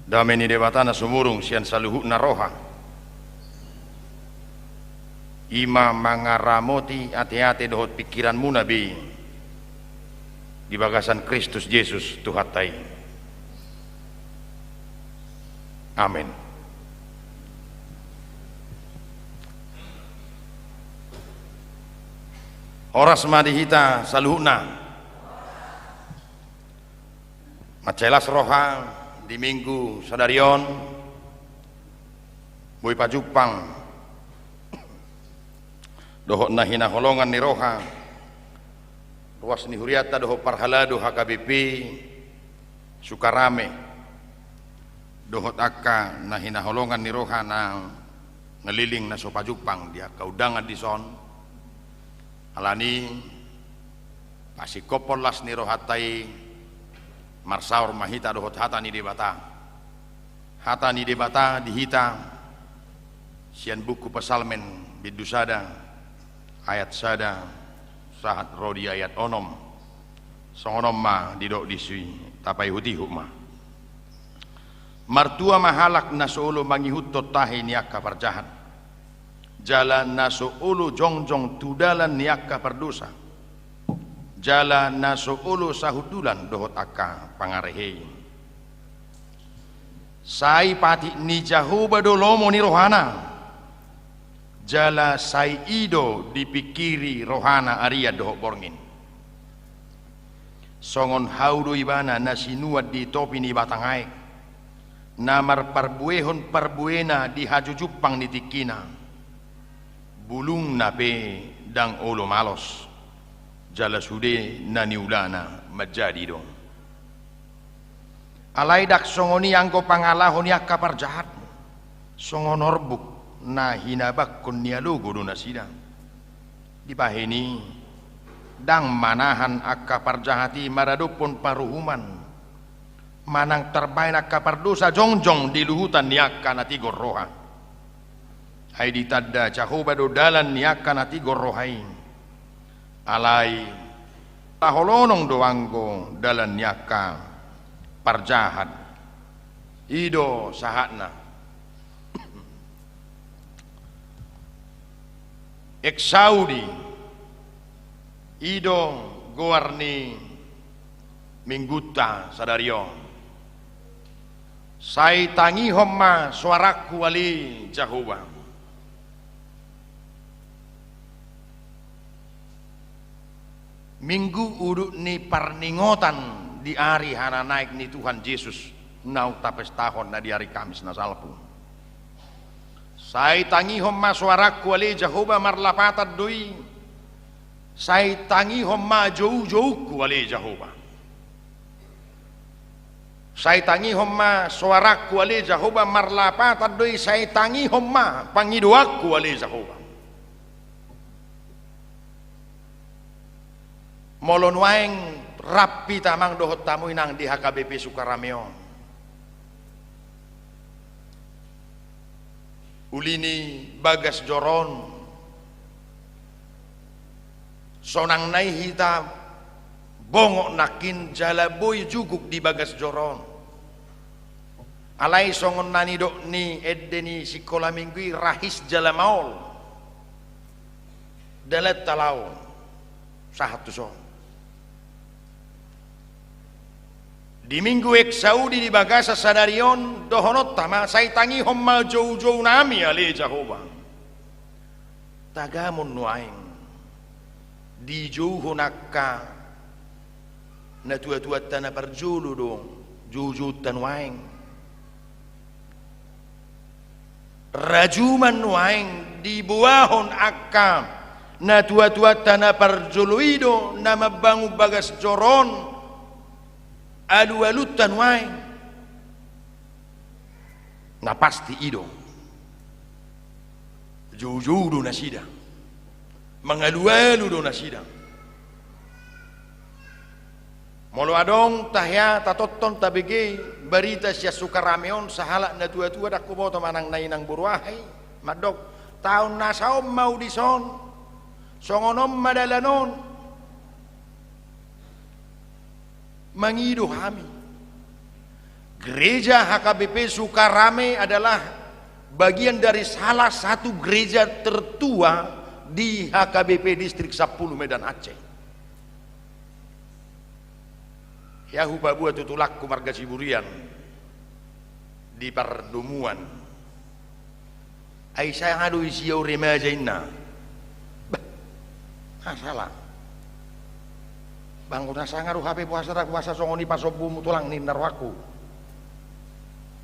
Dameni debatana sumurung sian saluhukna roha. Ima mangaramoti hati-hati dohot pikiranmu nabi di bagasan Kristus Yesus Tuhatai. Amin. Horas madihita saluhukna macelas roha di minggu sadarion boy pajupang dohok nahina holongan ni roha ruas ni huriata dohok parhaladu HKBP sukarame dohok akka nahina holongan ni roha na ngeliling na so pajupang dia kaudangan di son alani pasikopolas ni rohatai marsaur mahita dohot hata ni debata dihita sian buku pesalmen bidusada ayat sada sahat rodi ayat onom songonom ma didok disui tapai hutihuk ma martua mahalak nasuulu mangihut totahi niaka parjahat jalan nasuulu jongjong tudalan niaka perdosa jala nasuulu sahudulan dohot akka pangarehe sai pati ni jahuba dolomo ni rohana jala sai ido dipikiri rohana aria dohok borngin songon haudo ibana nasinuat di topi ni batangai namar parbuehon parbuena di hajujupang ni tikina bulung nape dang olo malos jala sude nani ulana majadi dong alai dak songoni angko pangalahon yak kapar jahat songonorbuk na hinabak kun nialugo do nasida dipaheni dang manahan akka parjahati maradupun paruhuman manang terbaik akka pardosa jongjong di luhutan niakka nati gorroha hai ditadda cahoba do dalan niakka nati gorrohai alai taholonong doanggo dalan nyaka parjahat ido sahatna eksaudi ido goarni mingguta sadario sai tangi homma suaraku wali jahuba minggu uduk ni parningotan di hari hana naik ni Tuhan Yesus nau tapes tahun na di hari Kamis na salpu sai tangi homma suaraku ali Jehovah marlapatat doi sai tangi homma jauh-jauhku ali Jehovah sai tangi homma suaraku ali Jehovah marlapatat doi sai tangi homma pangiduaku ali Jehovah molon waeng rapi tamang dohot tamu inang di HKBP Sukarameo ulini bagas joron sonang nai hita bongok nakin jalaboy juguk di bagas joron alai songon nani dok ni edeni sikola minggui rahis jalamaol dalat talau sahatu so di minggu ek Saudi di bagasa sadarion dohonot tama sai tangi homma jauh-jauh nami ale Jehovah tagamun nuaing di jauh nakka na tua-tua tanah perjulu dong jauh-jauh tanwaing rajuman nuaing di buahon akka na tua-tua tanah perjulu ido nama bangu bagas joron alu-alutan wae na pasti ido jauh-jauh do nasida mengalu-alu do nasida molo adong tahya tatoton tabege berita sia Sukarameon sahala na tua-tua dak kuboto manang nainang buruahai madok taun nasaom mau dison songonom madalanon mangido kami Gereja HKBP Sukarame adalah bagian dari salah satu gereja tertua di HKBP Distrik 10 Medan Aceh. Yahu babua tutulak kumarga Siburian di Pardumuan. Aisyah ngadu isiau remaja inna. Salah. Bangun nasa ngaruh HP puasa songoni pasobu mutulang ni narwaku.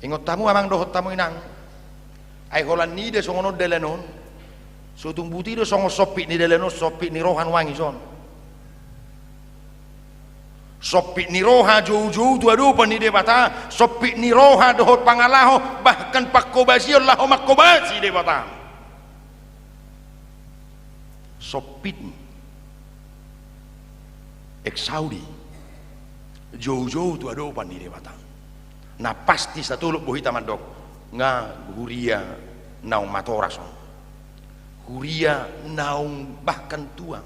Ingot tamu amang dohot tamu inang. Ai holan ni de songono delenon. Sutung buti do songo sopi ni delenon sopi ni rohan wangi son. Sopi ni roha jauh-jauh tu adu pan ni de bata. Sopi ni roha dohot pangalaho bahkan pakobasi Allah makobasi de bata. Sopit Saudi jauh-jauh tu ada opan di batang. Nah pasti satu lu bohita mandok nga huria naung matorason, huria naung bahkan tua.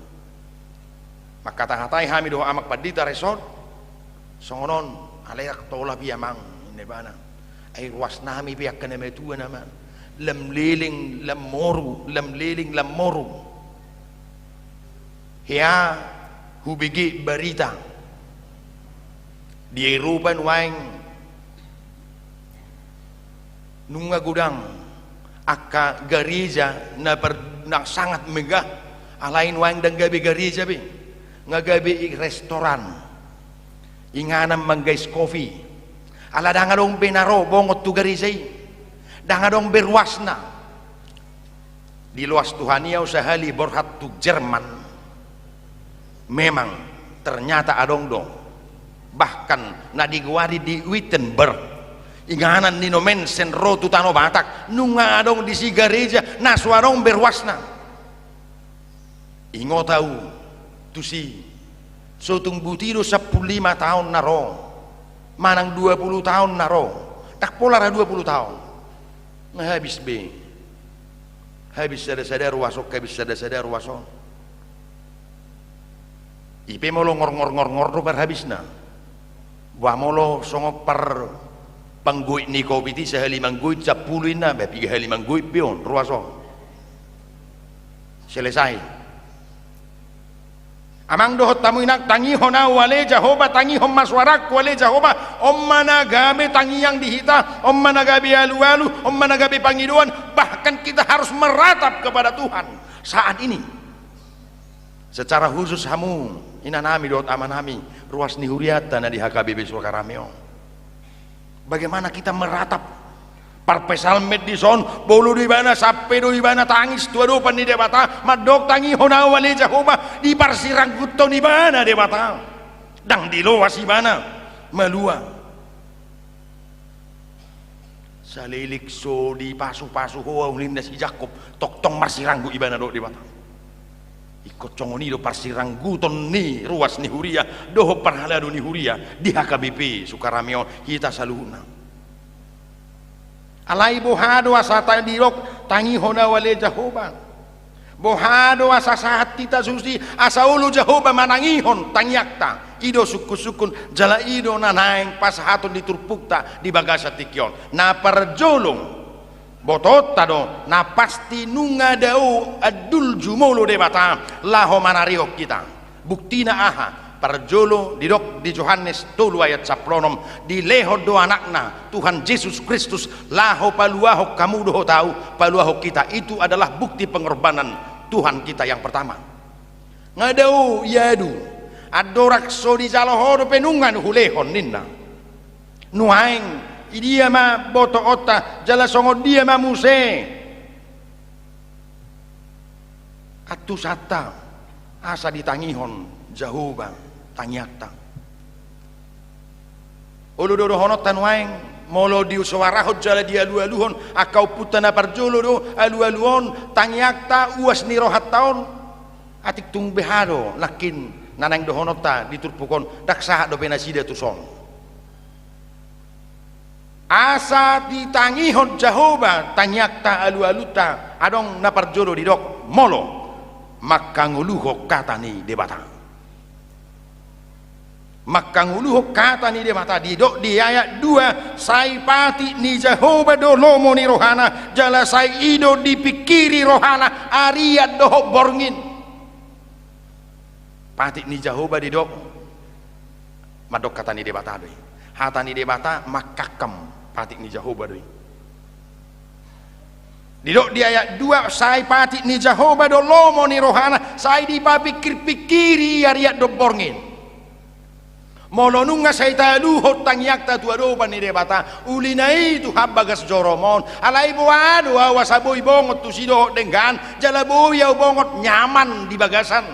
Maka tahatai hami doa amak padita resort songonon alayak tola piamang nebana ay ruas nami piak kena metua nama lem leling lem moru ya hubigi berita di Eropa waing nunga gudang aka gereja na sangat megah alain waing dan gabi gereja be ngagabi restoran inganam manggais kopi ala dangadong benaro bongot tu gereja dangadong berwasna di luas Tuhaniau sahali borhat tu Jerman. Memang ternyata adong dong bahkan na digwari di Wittenberg inganan nino mensen rotu tano batak nunga adong di si gereja na suarong berwasna ingo tahu tu si sotung butido 15 tahun naro manang 20 tahun naro tak pola 20 tahun habis be habis sadar wasok habis sadar wasok ipe molo ngor do berhabisna wa molo songo per pangguit ni kopi ti sehali mangguit 10 na be 3 hali mangguit pion ruaso selesai amang dohot tamu inak tangi hona wale jahoba tangi hom maswarak wale jahoba mana gabe tangi yang dihita mana gabe alu-alu mana gabe pangiduan bahkan kita harus meratap kepada Tuhan saat ini secara khusus hamu inanami dohot amanami ruas nihuriata na di HKBP Sukarameo bagaimana kita meratap parpesal medison bolu di mana sapedo di mana tangis tua dopan di debata madok tangi hona wali jahoba di parsirang guto di mana debata dang di loas di mana melua salilik so di pasu hoa ulinda si Jakob tok tong marsiranggu ibana do debata ikut congoni do parsirang guton ni ruas ni huria doho parhalado ni huria di HKBP Sukarameo kita saluna alai bohado asata dirok tangi hona wale jahoba bohado asa sahat tita susi asa ulu jahoba manangihon tangiakta ido sukun jala ido nanaing pasahaton diturpukta di bagasa tikyon na perjolong botot tado na pasti nunga dau adul jumolo debata laho manariok kita buktina aha parjolo didok di Yohanes 3 ayat 10 di leho do anakna Tuhan Yesus Kristus laho paluahok kamu doho tahu paluahok kita itu adalah bukti pengorbanan Tuhan kita yang pertama ngadau yadu adorak so di jaloho do penungan hulehon ninna nuaing idia ma boto ota jala songo dia ma muse atu sata asa ditangihon jahoba tangiakta ulu dodo honotan waing molo di suarahot jala dia alu-aluhon akau putana parjolo do alu-aluhon tangiakta uas ni rohat taon atik tung behado lakin nanang do honota diturpukon daksa do penasida tuson asa ditangihon jahoba tanyakta alu-aluta adong naparjolo didok molo makanguluho katani debata Maka nguluh kata ni dia mata di dok di ayat 2 sai pati ni Jehovah do lomo ni rohana jala sai ido dipikiri rohana ariat doh borngin pati ni Jehovah di dok madok kata ni dia mata doi hata ni dia mata makakam pati ni Jehovah doi di dok di ayat 2 sai pati ni Jehovah do lomo ni rohana sai dipikir-pikiri ariat do borngin molonunga say taluhot tangyak tatuado panire bata ulina itu habagas joromon alai buado wasaboy bongot tu sido dengan jalaboy au bongot nyaman di bagasan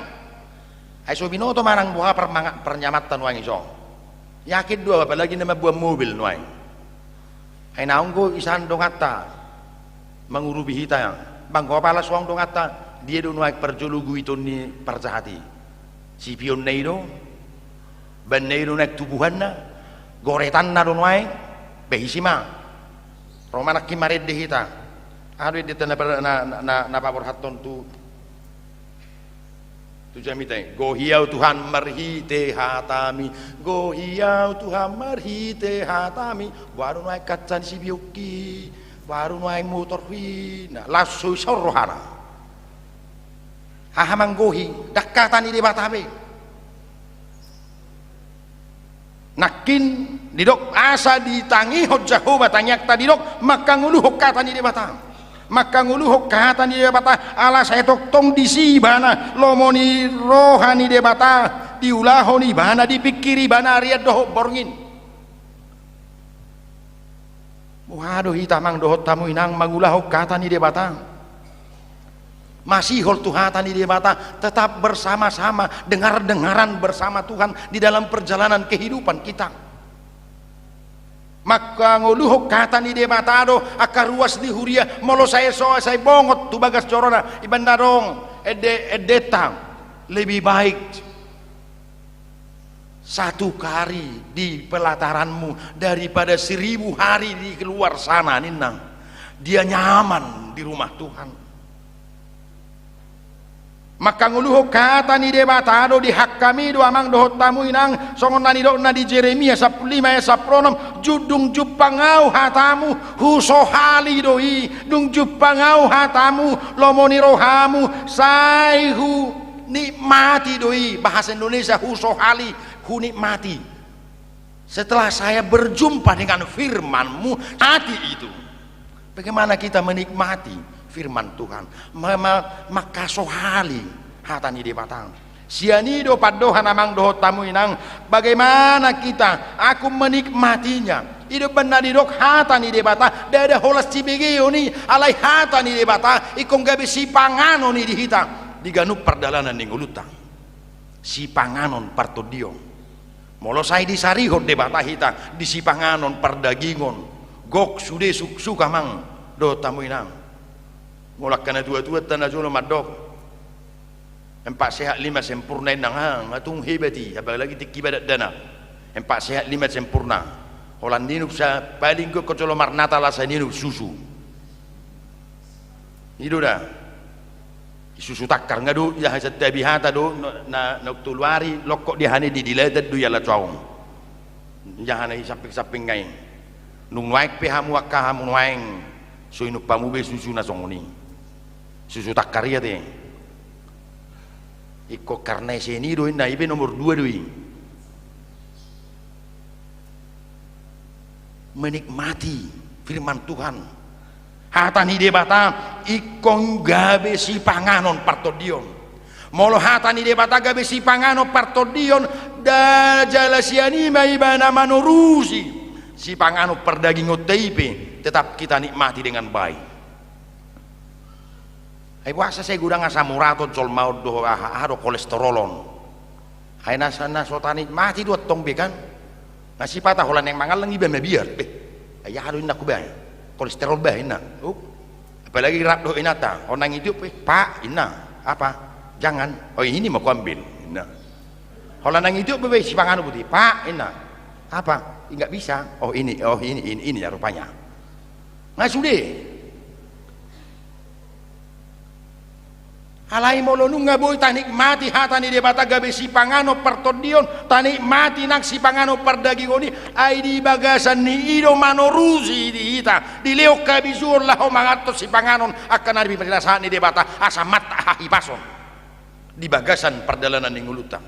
ay so binoto marang buha pernyamatan wang iso yakin dua apalagi nama buah mobil nuai ay naong ko isan dongata mengurubi hita bang ko pala suang dongata dia do nuai perjulugu itu ni percahati si pion neido baneiru naik tubuhan na goretan na doon wae behisima romana kimared dehita ado dito na paborhaton tu jamitai gohiau Tuhan marhite hatami gohiau Tuhan marhite hatami baru naik kacan si bioki baru naik motor na lasu sorrohana hahamang gohi dakatan di batabe nakin didok asa ditangi hot Jehovah tanyak tadi dok maka nguluh kata ni debata maka nguluh kata ni debata ala saya tong disibana lomoni rohani debata diulahoni bana dipikiri bana riad doh borngin waduh hitamang dohot tamu inang mangulah kata ni debata masih hol Tuhan di mata tetap bersama-sama dengar-dengaran bersama Tuhan di dalam perjalanan kehidupan kita maka nguluh kata ni de mata do akar ruas di huria molo saya bongot tu bagas corona ibandarong edetang lebih baik satu hari di pelataranmu daripada 1000 hari di keluar sana ninang dia nyaman di rumah Tuhan maka nguluh kata ni debatado di hak kami do amang dohot tamu inang songon nani do na di Jeremia 15 ayat 16 judung jupangau hatamu husohali doi dung jupangau hatamu lomoni rohamu saihu nikmati doi bahasa Indonesia husohali hu nikmati setelah saya berjumpa dengan firmanmu hati itu bagaimana kita menikmati firman Tuhan maka sohali hatani di batang sianido padohan amang dohot tamu inang bagaimana kita aku menikmatinya itu benar di dok hatani di bata dada holas cibigio ni alai hatani di bata ikong gabi si pangano ni dihita diganup perdalanan ning ulutang si panganon partodio molo sai di sarihot di bata hita di si panganon perdagingon gok sude suka mang dohot tamu inang mulak kana tua-tua tanda jono madok 4 sehat 5 sempurna nang hang atung hebati apalagi tiki badat dana 4 sehat 5 sempurna holan dinuk sa paling ko kocolo marnata la sa dinuk susu itu dah susu takar ngadu ya hasat tabihata do na noktulwari lokok di hane di diladat do yala caung jahana sapik-saping ngai nung waik pe hamu akahamu waing so inuk pamu be susu na songoni susu takar ya teh iko karena seni doin na ibe nomor 2 doi menikmati firman Tuhan hatani debata ikong gabe si panganon partodion molo hatani debata gabe si panganon partodion da jalasiani maibana manurusi si panganon perdagingot teipe tetap kita nikmati dengan baik ay puasa saya gudang asa murato sol maud do haro kolesterolon ay nasa sotani mati do tong bekan nasi patah holan yang mangal lang iba mabiar ay haro inna kubay kolesterol ba inna apalagi rap do inata onang itu pak inna apa jangan oh ini mau ambil inna holan yang itu bebe si pangano putih pak inna apa enggak bisa oh ini ya rupanya nggak sudah alai molo nunga boy tanikmati hatani de bata gabe si pangano partodion tanikmati nak si pangano pardagigoni ai di bagasan ni ido manoruzi di hita di leo kabisur laho mangato si panganon akan ari penjelasan ni de bata asa mata hahipason di bagasan perdalanan ning ulutang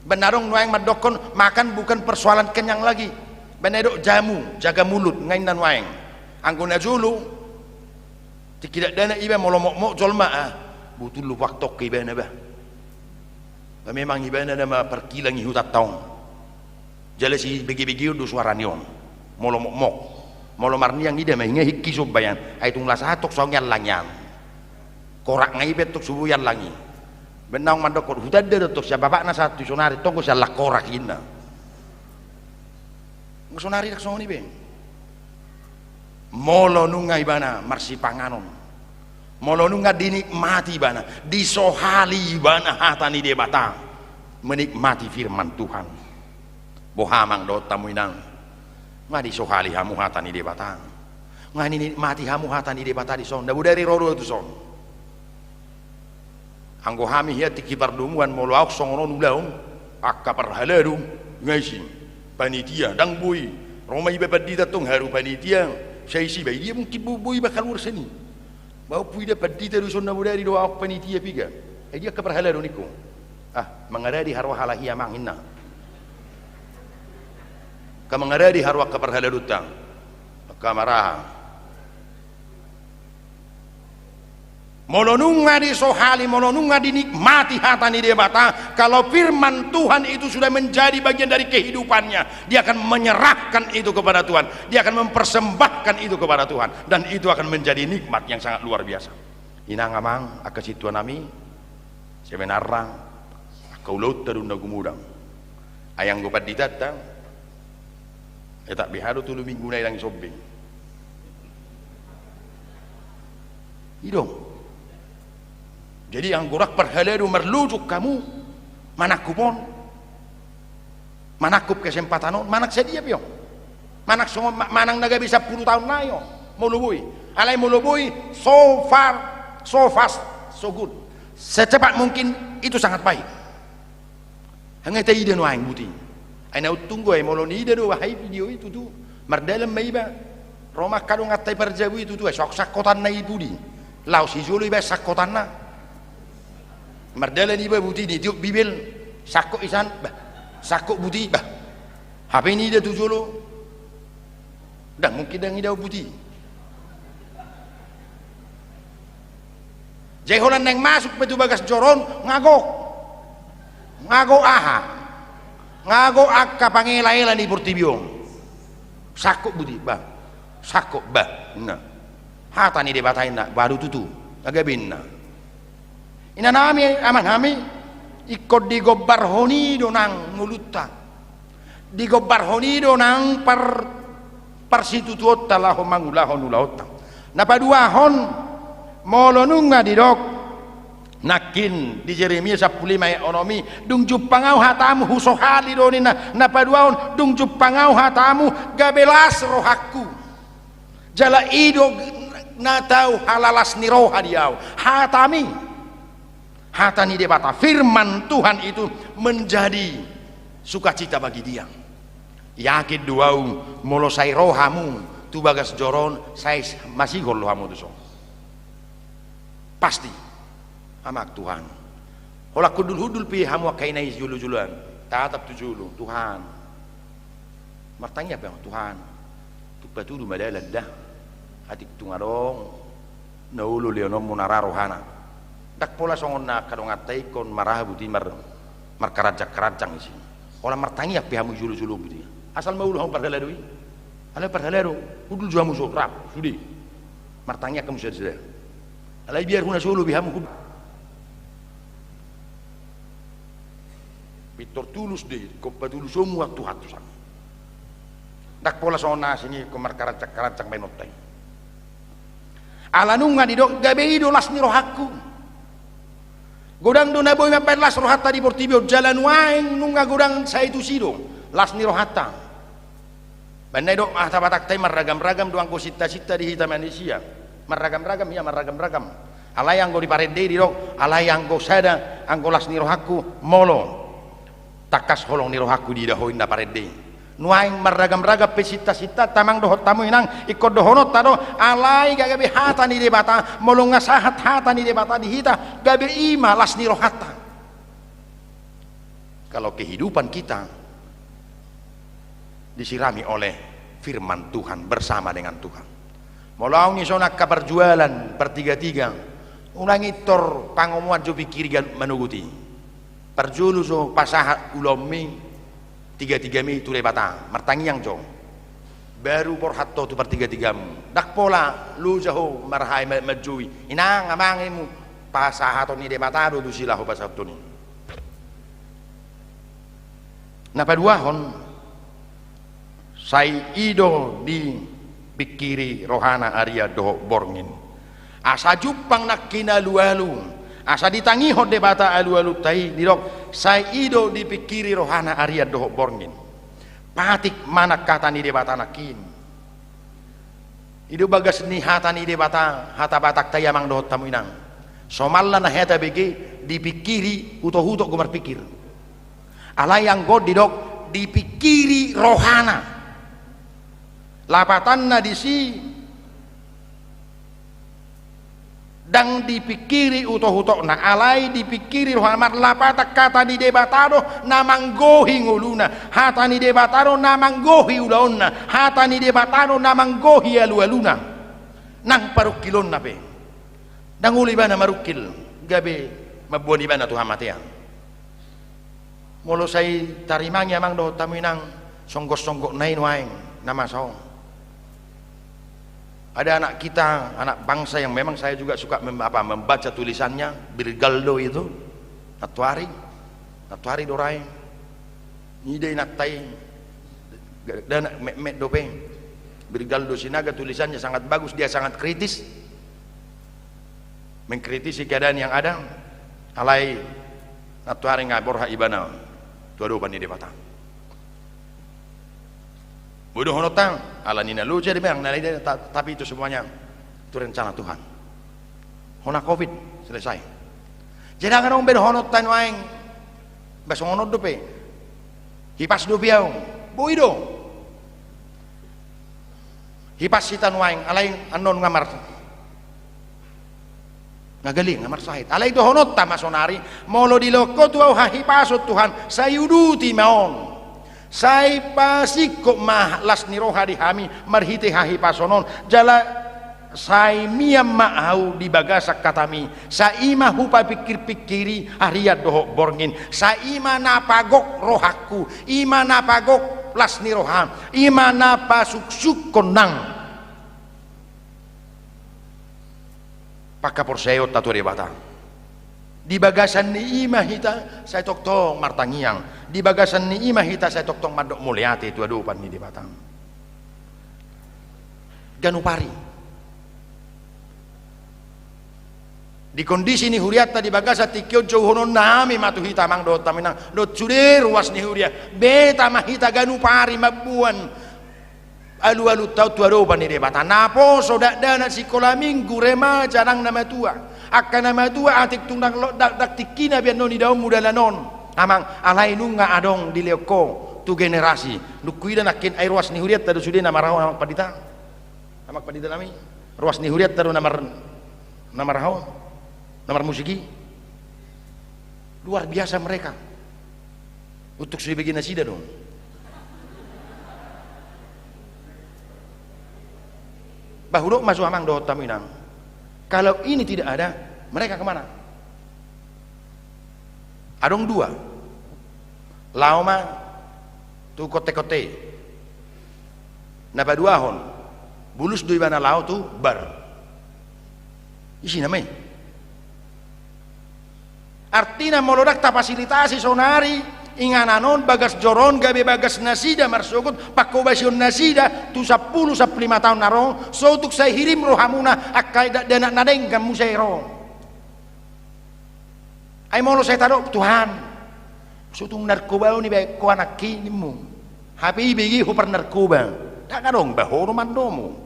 benarong nuang madokon makan bukan persoalan kenyang lagi benedok jamu jaga mulut ngainan waeng anggona julu tidak dana iba molomok jolma butuh lu waktu ke ibana bah memang ibana nama perkilang ihutat taong jelas si begi-begi udah suara niong molomok molomar niang ida mah hikki subayan ai tunglas hatok songyan langyang korak ngai betok subuyan langi benang mandok hutan de tok sia bapakna satu sonari tonggo sia la korak ina sonari dak soni be molo nunga ibana marsi panganon molo nunga dinikmati bana disohali bana hatani de batang menikmati firman Tuhan bohamang do tamuinang ngadi sohali hamu hatani de batang ngani nikmati hamu hatani de batang di son da budari roro tu son anggo hami hiat kibar dumuan molo ak songono nulaum akka perhalaru ngaisi panitia dang bui roma ibe padita tung haru panitia saya isi bayi dia mungkin bui bakal urseni mau pui dapat di terusun na budari doa ak panitia piga dia keperhalaru niku mengadari harwa halahia manginna mengadari harwa keperhalaru tang kamaraha molonunga disohali molonunga dinikmati hatani dia bata kalau firman Tuhan itu sudah menjadi bagian dari kehidupannya dia akan menyerahkan itu kepada Tuhan dia akan mempersembahkan itu kepada Tuhan dan itu akan menjadi nikmat yang sangat luar biasa inangamang aka situan nami sebenarnya kau laut terunda gumudang ayang gopat ditatang tak biharu tulu minggu na ilang sobing idong jadi ang gurak perhalaru merlujuk kamu manakupon manakup kesempatan manak sedia piong manak semua manang naga bisa 10 tahun na yo mulubui alai mulubui so far so fast so good secepat mungkin itu sangat baik hanya ta ide no aing buti ai na tunggu ai moloni ide do wahai video itu tuh mardalam maiba Roma kadung ngatai perjabu itu tuh sok sakotan na ibudi lau si julu iba sakotan na mardalan iba buti di tiup bibil sakok isan bah sakok buti bah HP ini dia tujuh lo dah mungkin dah ngidau buti jeholan neng masuk petu bagas joron ngagok aha ngagok akka pangela-ela di portibiong sakok buti bah sakok bah nah hata ni debatain nak baru tutu agabin na ina nami aman kami ikut digobar honido nang nguluta digobar honido nang parsitu tuota laho mangulaho nulaota napadua hon molonunga didok nakin di Jeremia 15 ekonomi dung jupangau hatamu husohali donina napadua hon dung jupangau hatamu gabelas rohaku jala ido natau halalas niroha diau hatami hatani debata firman Tuhan itu menjadi sukacita bagi dia yakin duau molo sai rohamu tu bagas joron sai masih gol rohamu tu so pasti amak Tuhan hola kudul hudul pi hamu kainai julu-juluan tatap tu julu Tuhan martanya apa Tuhan tu patudu madala dah hati tungarong naulu leonom munara rohana dak pola songon na kadong atai kon marah buti mar kerajang isi olah martangi apa hamu julu-julu buti asal mau lu perhalaru ala perhalaru udul juamu sokrap sudi martangi kamu sudah alai biar huna solo bihamu kudu bitor tulus deh kau tulus semua waktu hatu sang dak pola songon na sini komar kerajang menoteng ala nunga didok gabe idolas ni rohaku godang do naboy mapelas rohata di portibio jalan waeng nunga godang sa itu sidong las ni rohata bandai dok tabatak tay maragam-ragam doang ko sita-sita di hitam manusia maragam-ragam ya maragam-ragam alai anggo di parende di dok, alai anggo sada anggo las ni rohaku molo takas holong ni rohaku di dahoin da parende nuaing meragam-ragam pesita-sita tamang dohot tamu inang ikut dohonot tado alai gagabi hata ni debata molong ngasahat hata ni debata dihita gabi ima las ni rohata. Kalau kehidupan kita disirami oleh firman Tuhan bersama dengan Tuhan, mau ni sonak kabarjualan pertiga-tiga ulangi tor pangomuan jo pikirigan menuguti perjulu so pasahat ulomi tiga-tiga mi tu lebata martangi yang jo baru por hatto tu pertiga-tigamu dak pola lu jaho marhai majui inang amangimu pasahato ni debata do silahu pasahato ni napa duahon sai ido di pikiri rohana Arya doho borngin asa jupang nakina lualu asa ditangi hot debata alu-alu tai dirok sai ido dipikiri rohana Arya doho borngin patik mana kata ni debata nakin ido bagas ni hata ni debata hata batak tayamang doho tamu inang somalla na heta bege dipikiri uto-uto gumar pikir alai yang god didok dipikiri rohana lapatan na disi dang dipikiri utoh-utoh na alai dipikiri rohana lapata kata di debatado namanggohi nguluna hata ni debatado namanggohi ulaonna hata ni debatado namanggohi alu-aluna nang parukilon na pe dang uli ba na marukil gabe mabuan iba na Tuhan matian molo say tarimang yamang do taminang songgok-songgok nain waeng nama saong. Ada anak kita, anak bangsa yang memang saya juga suka membaca tulisannya, Birgaldo itu, Natuari Dorai, Nidai Natai, dan Mehmet Dope, Birgaldo Sinaga tulisannya sangat bagus, dia sangat kritis, mengkritisi keadaan yang ada, alai Natuari ngaborha ibana, tuadopan di depan. Bodoh honotang ala nina lu jadi bang tapi itu semuanya itu rencana Tuhan. Hona covid selesai jadi kan ben honotang waeng basong honot dope hipas do piau boido hipas sitan waeng alai anon ngamar ngagali ngamar sahid alai do honot tamasonari molo diloko tu hipasut Tuhan sayuduti maon sai pasiko mah las niroha dihami marhite hahi pasonon jala sai miyam ma'au di bagasak katami sai mah hupa pikir-pikiri Arya doho borngin sai mah napagok rohaku ima napagok las niroha ima napasuksuk konang paka porseo tatu rebata di bagasan ni imah hita saya toktong martangiang di bagasan ni imah hita saya toktong madok mulyati itu adupan ni di batang ganupari di kondisi ni huriata di bagasa tikyo jauhonon nami matu hita mang do taminang do cude ruas ni huria beta mahita ganupari mabuan alu-alu tau tu adupan ni di batang napo sodak dana sikola minggu rema jarang nama tua akan nama tua atik tundang dak tikina biar noni daun muda lanon amang alai nunga adong di leoko tu generasi nukuida nakin air ruas ni huriat tadu sudah nama raho amak padita nami ruas ni huriat tadu nama raho nama musiki luar biasa mereka untuk sudah begini nasida dong bahulok masuk amang do taminang. Kalau ini tidak ada, mereka kemana? Adong dua, lauma tu kote-kote, napa dua hon, bulus dua bana lau tu bar, isi namanya. Artinya molodak ta fasilitasi sonari, ingananon bagas joron gabe bagas nasida marsugut pakobasion nasida tu 10-15 tahun narong so untuk saya hirim rohamuna akai dana nadeng kamu saya ro ay molo saya taruh Tuhan sutung narkoba ni baik ko anak kinimu hapi bigi hupar narkoba tak kadong bahoro mandomo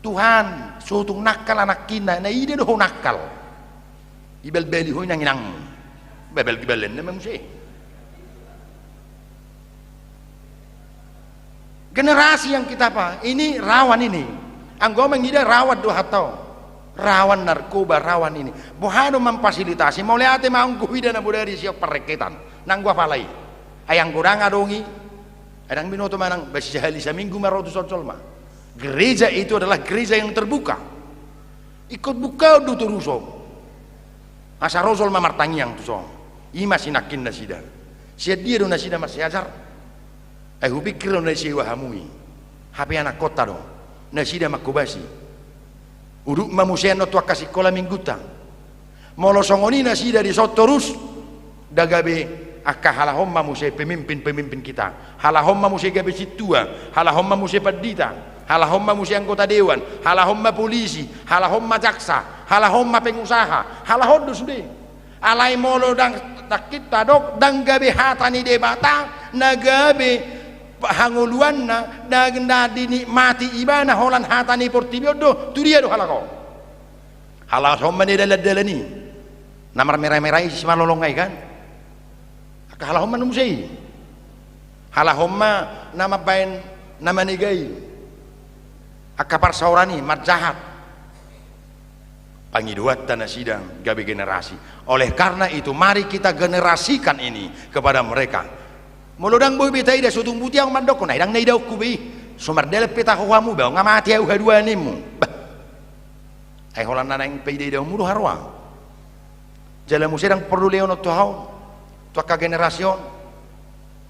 Tuhan sutung nakal anak kina na ide doh nakal ibel beli hoy nang inang bebel gibelen na manusia. Generasi yang kita ini rawan ini anggo mengida rawat doh hatau rawan narkoba rawan ini bohano memfasilitasi mau lihat mau guida na budari siok pereketan nang gua palai ayang kurang adongi adang binoto manang basi jahali sa minggu marotu sonsol mah. Gereja itu adalah gereja yang terbuka ikut buka du turuso asa rosol mamartangiang tu so ima sinakin nasida sia dia do nasida masih ajar pikir do nasi wahamui hape anak kota do nasida makubasi uruk mamusiano tu kasih kola mingguta molo songoni nasida di sotorus dagabe akka halahom mamusia pemimpin kita halahom mamusia gabe situa halahom mamusia padita halahomma musi anggota dewan, halahomma polisi, halahomma jaksa, halahomma pengusaha, halahoddo sude. Alai molo dang kita dok dang gabe hatani debata, nagabe hanguluanna dang dinikmati ibana holan hatani portibiodo, tu dia do halako. Halahomma ni daladalani. Namar merah-merah isi malolongai kan? Halahomma musi. Halahomma nama bain nama negai. Akapar saurani mat jahat pangiduat tanah sidang gabe generasi. Oleh karena itu mari kita generasikan ini kepada mereka. Molodang boy beta ida sutung buti ang mandok na idang naidau kubi sumardel peta huamu ba ngamati au hadua nimu. Ai holan nanang peide ida muru harwa. Jala musedang perlu leono to haun. To ka generasyon.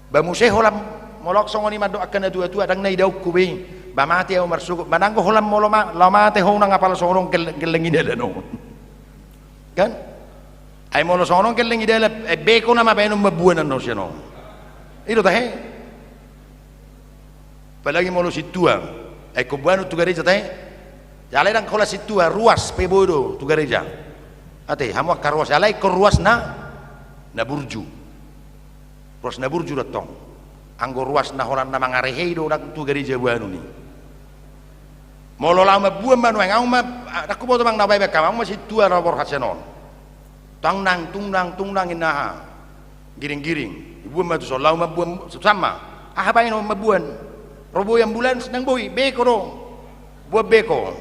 Ba muse holam molok songoni mandok akan tua-tua dang naidau kubi. Bamati au marsukut mananggo holam moloma lamate ho nang apal sorong kelengi delano kan ai molo sorong kelengi dele beko nama beno mabuana no siano itu tahe palagi molo situa ko buano tu gereja tahe jale dang kola situa ruas pebodo tu gereja ate hamu karuas alai ko ruas na burju ruas na burju datong anggo ruas na holan na mangarehe do dak tu gereja buano ni molo lama buam manu ang ma aku boto bang nabay beka ang masih tua rabor hasenon tungnang inaha giring ibu ma tu so lama buam sama bayin ma buan robo yang bulan nang boy beko do buat beko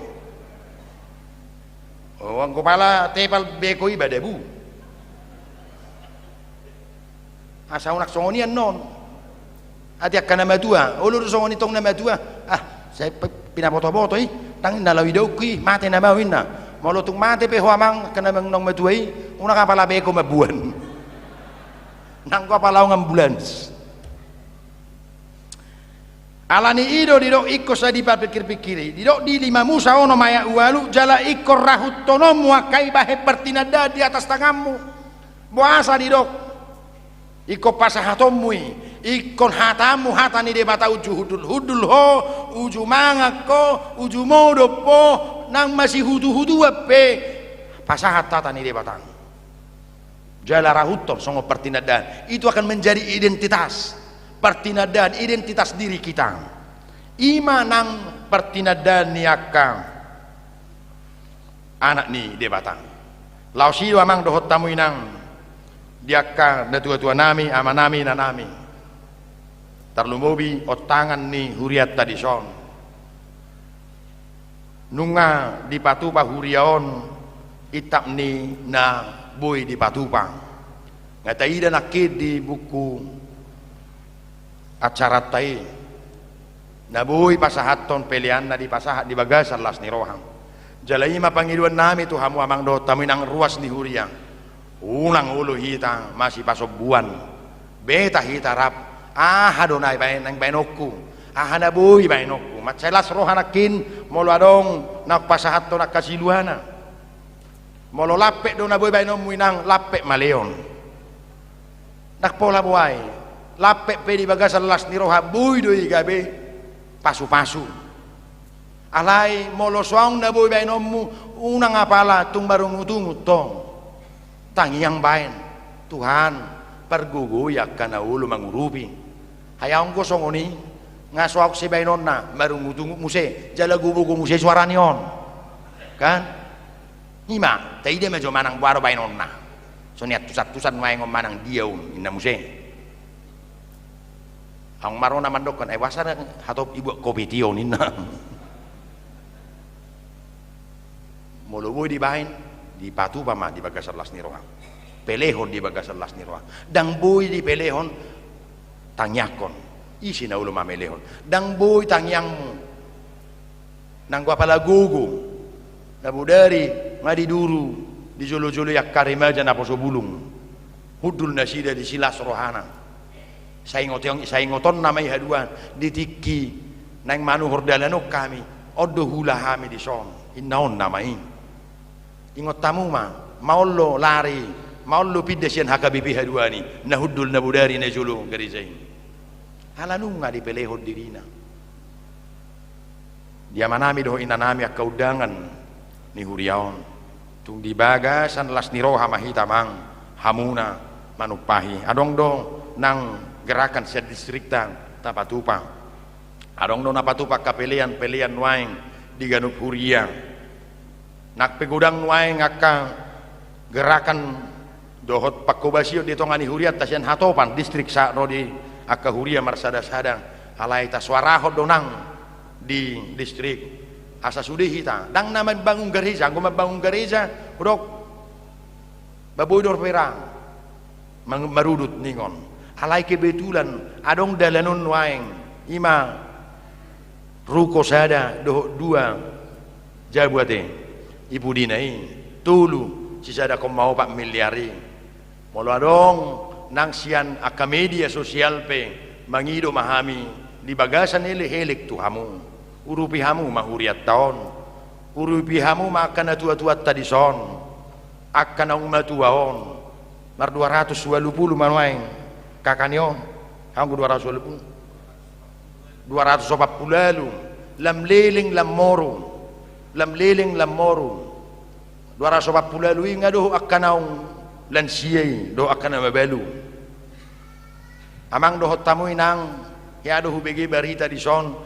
ang kepala tepal beko iba debu asa unak songonian non ati akan nama tua ulur songoni tong nama tua saya pinaboto-boto tangin nalawi daw ki mate na mawin na molotung mate pe huamang kanamang nong matuay una ka pala beko mabuan nang ko pala ng ambulans alani ido didok ikko sa di pikir-pikiri didok di lima musa ono maya uwalu jala ikko rahut tonomu akai bahe pertinada di atas tanganmu buasa didok ikko pasahatomui ikon hatamu hatani de bata uju hudul ho uju mangak ko uju modo po nang masih hudu ape pasahat tatani de batang jala rahutom songo pertinadan itu akan menjadi identitas pertinadan identitas diri kita ima nang pertinadan niaka anak ni de batang lausi amang dohot tamu inang diaka da tua-tua nami ama nami na nami tarlumobi o tangan ni huriat tadi son nunga di patupa huriaon itap ni na boy di patupa ngatai dan akid di buku acara tai na boy pasahaton pelian na di pasahat di bagasan las ni rohang jalai ma pangiduan nami tu hamu amang do taminang ruas ni huria ulang ulu hita masih pasobuan beta hita rap hadonai bain nang bainokku hana boy bainokku matselas rohanakin molo adong nak pasahat to nak kasiluhana molo lapek do na boy bainom muinang lapek maleon nak pola boy lapek pe di bagasan las ni roha boy do igabe pasu-pasu alai molo soang na boy bainommu unang apala tung barungutungut tong tangi yang bain Tuhan perguguyak kana ulo mangurupi hayang ko songoni ngasuak si bainonna marungu tunggu muse jala gubu muse suaranion kan ima tai dia mejo manang baro bainonna so niat tusat-tusan wae ngom manang diaum inna muse ang marona mandok kan wasana hatop ibu kopi tio ninna muluboy di bahin di patu pama di bagasar las niroa pelehon di bagasar las niroa dang boy di pelehon tangyakon isi na ulo mamelehon dang boy tangyangmu nang gua pala gugu na budari ngadi duru di jolo-jolo yak karimaja na poso bulung hudul nasida di silas rohana saingoton namai haduan ditiki nang manu hordalanok kami odo hula hami di son innaon namai ingot tamu ma maullo lari maullo pidesian hakabibi haduani na hudul na budari na jolo garizai halanunga di pelehon dirina dia manami doh inanami akaudangan ni huriaon tung di bagasan las niroha mahita mang hamuna manupahi adong dong nang gerakan set distrikta tapatupa adong dong napatupa kapelian pelian waing di ganup huria nak pegudang waing akka gerakan dohot pakobasio di tongani huria tasian hatopan distrik sa rodi akka huria marsada sadang alai ta suarahot donang di distrik asa sudah hita dang nama bangun gereja gua bangun gereja udok baboy dor perang marudut ningon alai kebetulan adong dalanon waeng ima ruko sada doh dua jabuate ibu dinai tulu sisada kom mau 4 miliari molo adong nang sian aka media sosial pe mangido mahami di bagasan ele helek tu hamu urupi hamu mahuriat taon urupi hamu makan tua-tua tadi son akan ang matuaon mar 220 manuaing kakanion hanggu 240 lam leling lam moro 240 ngado akan ang lansiyay do akan mabalu amang dohot tamu inang ya do hubege barita di son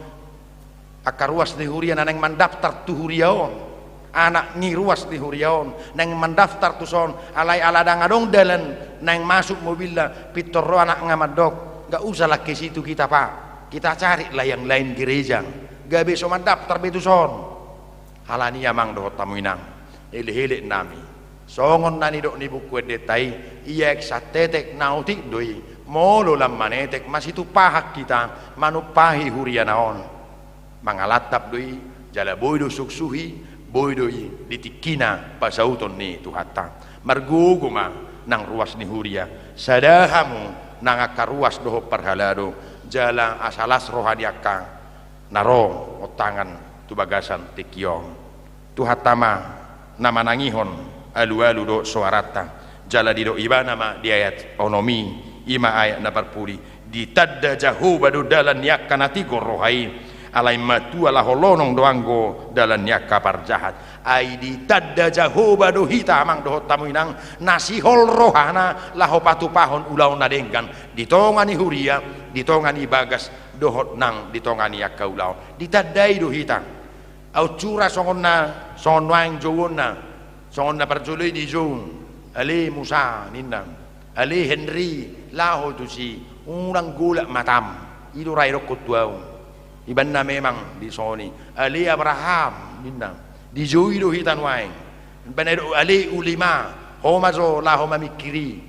akaruas di hurian nang mandaftar tu huriaon anak ngiruas di huriaon nang mandaftar tu son alai aladang adong dalan nang masuk mobil lah pitoro anak ngamadok gak usah lah ke situ kita pak kita cari lah yang lain gereja gak besok mandaftar betu son halani amang dohot tamu inang ele-ele nami songon nani dok ni buku detai iya eksatetek nautik doi molo lam manetek masih tu pahak kita manupahi hurianaon mangalatap doi jala boydo suksuhi boydo ditikina pasauton ni tuhata marguguma nang ruas ni huria sadahamu nang akaruas doho perhalado jala asalas rohadiaka naro otangan tu bagasan tikiong tuhatama nama nangihon alu-alu do suarata jala di do iba nama di ayat onomi ima ayat na parpuri ditadda jahu badu dalan yakkanati rohai alai matu ala holonong doanggo dalan yakka parjahat ai ditadda jahu badu hita amang dohot tamu inang nasihol rohana laho patupahon ulau nadengkan ditongani huria ditongani bagas dohot nang ditongani yakka ulau ditaddai do hita au cura songonna sonwang jowonna songon na parjoloi di zone ali Musa nindang ali Henry laho tu si urang gula matam itu rai rokot tuau iban na memang di soni ali Abraham nindang di zoi do hitan waing banedo ali ulima homazo laho mamikiri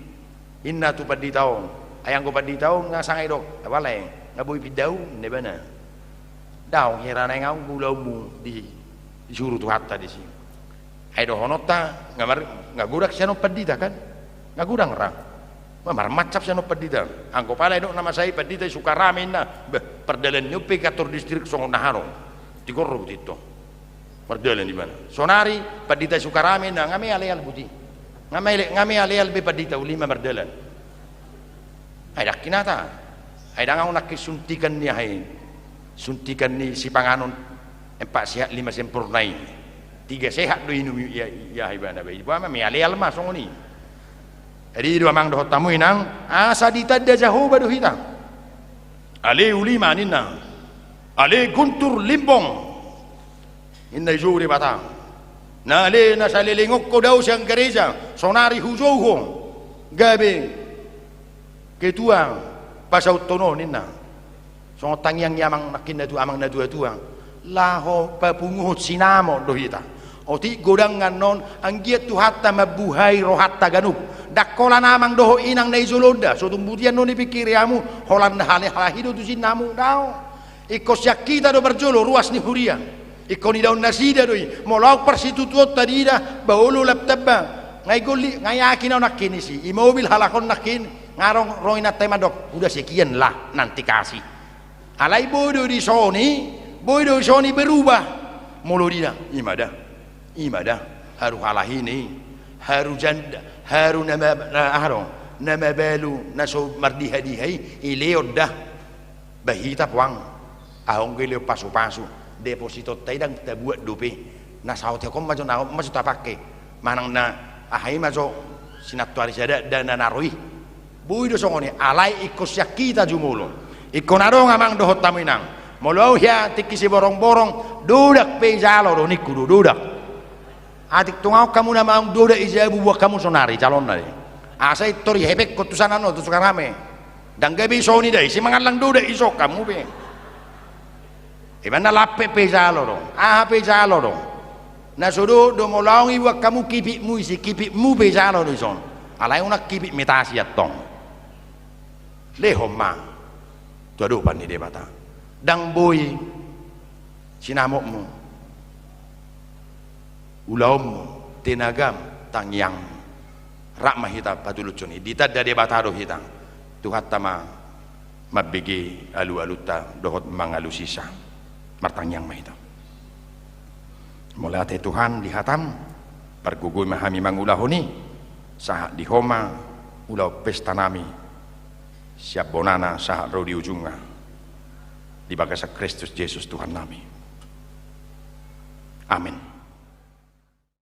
inna tu paditao ayang ko paditao ngasangai dok awale ngaboy pidau ne bana daw hira na ngau gulamu di suruh tu hatta di sini ai do honota ngagurak siano padita kan ngagurang ra mamar macap siano padita angko pala do nama saya padita Sukaramin na perdalan nyupi katur distrik songon naharo digorro tito perdalan di mana sonari padita Sukaramin na ngame aleal buti ngame aleal be padita ulima perdalan ai dak kinata ai dangang nak suntikan ni hai suntikan ni si panganon 4 sehat 5 sempurnai 3 sehat do inu ya ibana bayi ba me ale alma songoni jadi do amang do tamu inang asa ditadda jahu badu hita ale ulima nina ale Guntur Limbong inday juri batang na ale na sa lilingok ko daw siyang gereja sonari hujoho gabi ketua pasaw tononin na so tangyang yamang nakin na tu amang na dua-dua laho papunguhot sinamo dohita oti godangan non ang giat tu hatta mabuhay rohatta ganub dakola namang doho inang na izoloda so tumbudian non ipikiriamu holan na halahido tu sinamu daw ikos yakita do berjolo ruas ni huria ikoni daun nasida doi molau persitutuot tadida baulu laptaba ngai goli ngai yakin nakin si imobil halakon nakin ngarong roina temadok udah sekian lah nanti kasih alai bodoh di Sony berubah mulodina imada haru halahini haru janda haru nama balu naso mardihadihai ileodah bahita puang ahong gileo pasu deposito taidang kita buat dope na saute kom majo na majo tapake manang na ahai majo sinatuari sada dana naroi buido songone alai ikos yakita jumulo ikonaro ngamang dohot taminang molo ya tikisi borong-borong dudak pe jalo do niku dudak atik tungau kamu na mang dudak ijabu buat kamu sonari calon nari asai tori hebek kotusan ano tu sukarame dan gabi Sony dai si mangalang dudak isok kamu be Ibana lape pejalo dong, pejalo dong. Na sudo do molaong iwa kamu kipik mu isi kipik mu pejalo dong son. Alai una kipik metasi atong. Lehoma. Tu ado pan ni debata. Dang boy sinamokmu. Ulaummu tenagam tangyang. Rak mahita patulucuni. Dita da debata do hitang. Tuhat tama mabigi alu-aluta dohot mangalusisa. Martangyang mahita mulai ate Tuhan dihatam pergugoy mahami mangulahoni saha dihoma ulau pesta nami siap bonana saha rodi ujunga di bagasa Kristus Yesus Tuhan nami amin.